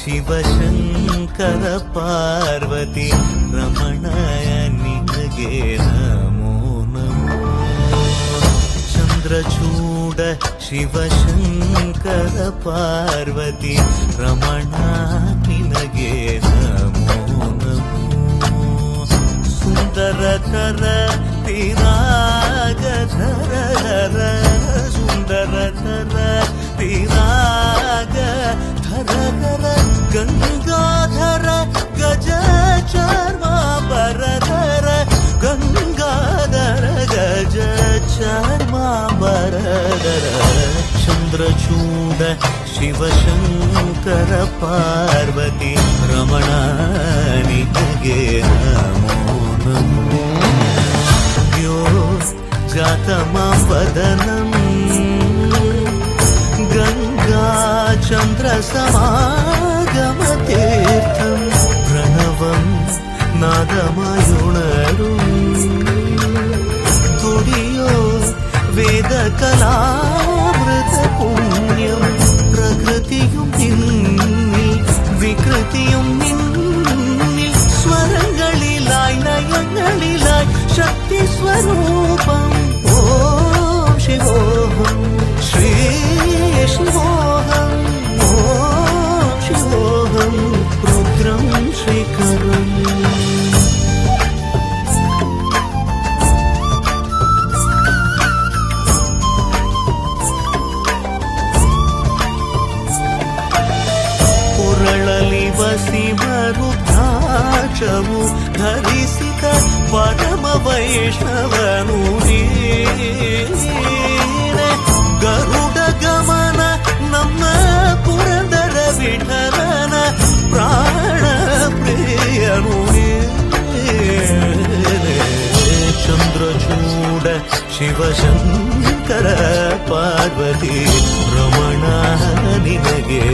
ಶಿವಶಂಕರ ಪಾರ್ವತಿ ರಮಣಯ ನಿನಗೆ ನಮೋ ನಮೋ. ಚಂದ್ರಚೂಡ ಶಿವಶಂಕರ ಪಾರ್ವತಿ ರಮಣ ನಿನಗೆ ನಮೋ ನಮೋ. ಸುಂದರಕರ ಪಿರಾಗಧರ ಸುಂದರಕರ ಪಿರಾಗ ಧರ ಗಂಗಾಧರ ಗಜ ಚರ್ಮಾಂಬರಧರ ಗಂಗಾಧರ ಗಜ ಚರ್ಮಾಂಬರಧರ. ಚಂದ್ರಚೂಡ ಶಿವಶಂಕರ ಪಾರ್ವತಿ ರಮಣ ನಿನಗೆ ನಮೋ ನಮೋ. ಯೋ ಜಾತಮಾಂ ವದನಂ ಗಂಗಾ ಚಂದ್ರ ಸಮಾಗಮತೀರ್ಥಂ ಪ್ರಣವಂ നാദമായുണരും തുടിയോ വേദകലാമൃത പുണ്യം. പ്രകൃതിയും നിന്നിൽ വികൃതിയും നിന്നിൽ സ്വരങ്ങളിലായി ലയങ്ങളിലായി ശക്തി സ്വരൂപം. ഓം ശിവോഹം ശ്രീ ശിവോഹം ഓം ശിവോഹം രുദ്രം ശ്രീകരം. ಪುರಳಲಿ ವಸಿಮರುದ್ರಾಕ್ಷವು ಧರಿಸಿದ ಪರಮ ವೈಷ್ಣವನು ನೀನೆ. ಗರುಡ ಗಮನ ನಮ್ಮ ಪುರಂದರ ವಿಠಲನ ಪ್ರಾಣ ಪ್ರಿಯನು ನೀನೆ. ಚಂದ್ರಚೂಡ ಶಿವಶಂಕರ ಪಾರ್ವತಿ ರಮಣ ನಿನಗೆ